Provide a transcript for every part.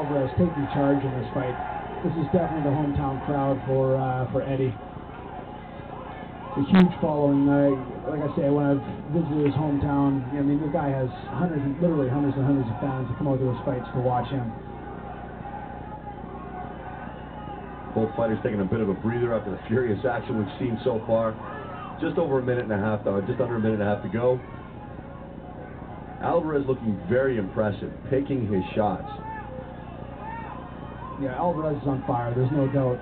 Alvarez taking charge in this fight. This is definitely the hometown crowd for Eddie. It's a huge following. Like I say, when I've visited his hometown, I mean, the guy has literally hundreds and hundreds of fans that come out to his fights to watch him. Both fighters taking a bit of a breather after the furious action we've seen so far. Just over a minute and a half, just under a minute and a half to go. Alvarez looking very impressive, picking his shots. Yeah, Alvarez is on fire, there's no doubt.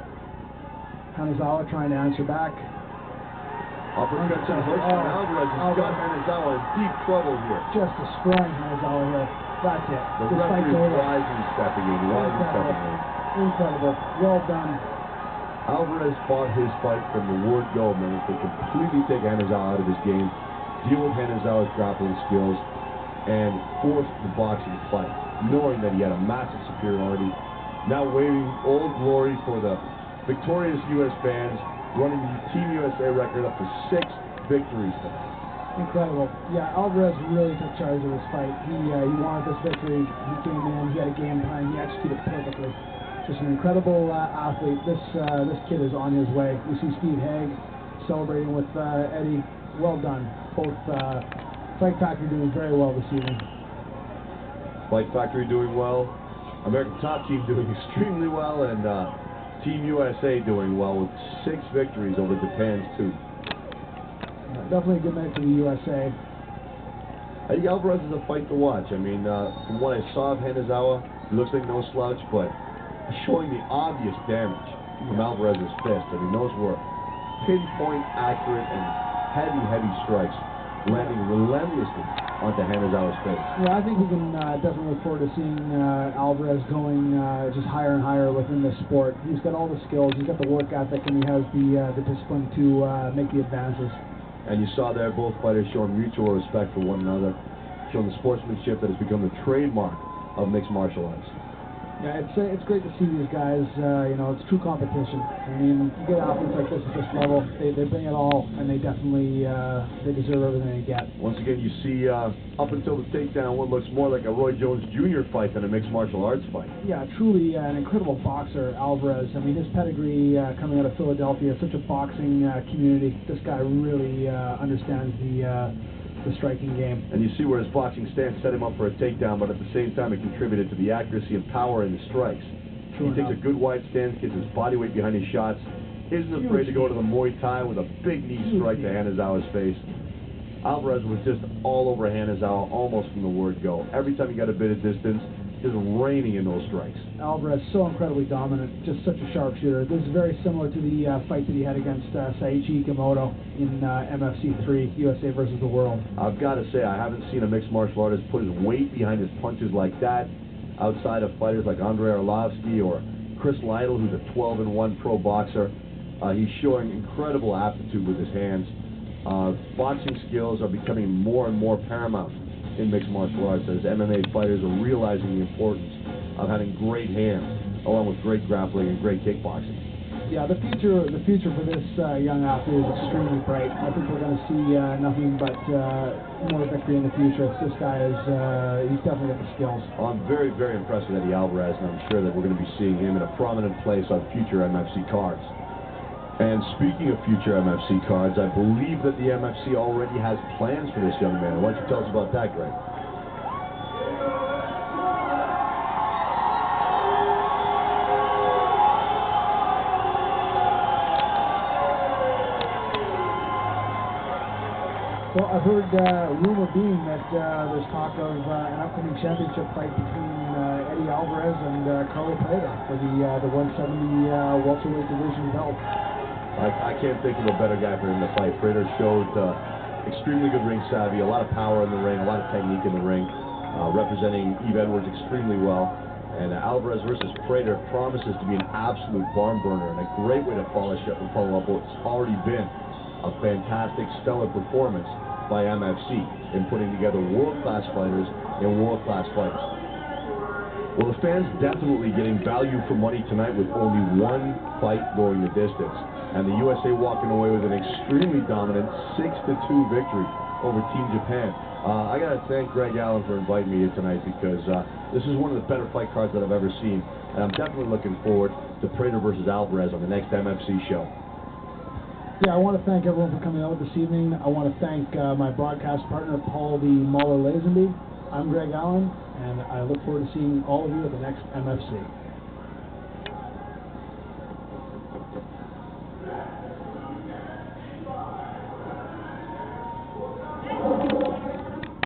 Hanazawa trying to answer back. Uppercuts and hooks from Alvarez has got Hanazawa in deep trouble here. Just destroying Hanazawa here. That's it. The referee is wisely stepping in, Incredible. Well done. Alvarez fought his fight from the word go, man, to completely take Hanazawa out of his game, deal with Hanazawa's grappling skills, and force the boxing fight, knowing that he had a massive superiority. Now waving old glory for the victorious U.S. fans, running the Team USA record up to 6 victories tonight. Incredible. Yeah, Alvarez really took charge of this fight. He wanted this victory. He came in, he had a game plan, he executed perfectly. Just an incredible athlete. This kid is on his way. We see Steve Haig celebrating with Eddie. Well done. Both Fight Factory doing very well this evening. Fight Factory doing well. American Top Team doing extremely well, and Team USA doing well with 6 victories over Japan's 2. Definitely a good night for the USA. I think Alvarez is a fight to watch. I mean, from what I saw of Hanazawa, he looks like no slouch, but showing the obvious damage from Alvarez's fist. I mean, those were pinpoint accurate and heavy strikes, landing relentlessly onto Hanazawa's face. Yeah, I think we can definitely look forward to seeing Alvarez going just higher and higher within this sport. He's got all the skills, he's got the work ethic, and he has the discipline to make the advances. And you saw there both fighters showing mutual respect for one another, showing the sportsmanship that has become the trademark of mixed martial arts. Yeah, it's great to see these guys. It's true competition. I mean, you get athletes like this at this level, they bring it all, and they definitely they deserve everything they get. Once again, you see up until the takedown, what looks more like a Roy Jones Jr. fight than a mixed martial arts fight. Yeah, truly an incredible boxer, Alvarez. I mean, his pedigree coming out of Philadelphia, such a boxing community. This guy really understands the striking game. And you see where his boxing stance set him up for a takedown, but at the same time it contributed to the accuracy and power in the strikes. He takes a good wide stance, gets his body weight behind his shots, isn't afraid to go to the Muay Thai with a big knee strike to Hanazawa's face. Alvarez was just all over Hanazawa almost from the word go. Every time he got a bit of distance, just raining in those strikes. Alvarez so incredibly dominant, just such a sharpshooter. This is very similar to the fight that he had against Saichi Ikemoto in MFC 3, USA versus the World. I've got to say, I haven't seen a mixed martial artist put his weight behind his punches like that outside of fighters like Andrei Arlovsky or Chris Lytle, who's a 12-1 pro boxer. He's showing incredible aptitude with his hands. Boxing skills are becoming more and more paramount in mixed martial arts as MMA fighters are realizing the importance of having great hands along with great grappling and great kickboxing. Yeah, the future for this young athlete is extremely bright. I think we're going to see nothing but more victory in the future. This guy he's definitely got the skills. Well, I'm very impressed with Eddie Alvarez, and I'm sure that we're going to be seeing him in a prominent place on future MFC cards. And speaking of future MFC cards, I believe that the MFC already has plans for this young man. Why don't you tell us about that, Greg? Well, I've heard rumor being that there's talk of an upcoming championship fight between Eddie Alvarez and Carlo Prater for the 170 welterweight division belt. I can't think of a better guy for him to fight. Prater showed extremely good ring savvy, a lot of power in the ring, a lot of technique in the ring, representing Eve Edwards extremely well. And Alvarez versus Prater promises to be an absolute barn burner and a great way to follow up what's already been a fantastic, stellar performance by MFC in putting together world-class fighters and world-class fights. Well, the fans definitely getting value for money tonight with only one fight going the distance. And the USA walking away with an extremely dominant 6-2 victory over Team Japan. I got to thank Greg Allen for inviting me here tonight because this is one of the better fight cards that I've ever seen. And I'm definitely looking forward to Prater versus Alvarez on the next MFC show. Yeah, I want to thank everyone for coming out this evening. I want to thank my broadcast partner, Paul the Mauler Lazenby. I'm Greg Allen, and I look forward to seeing all of you at the next MFC.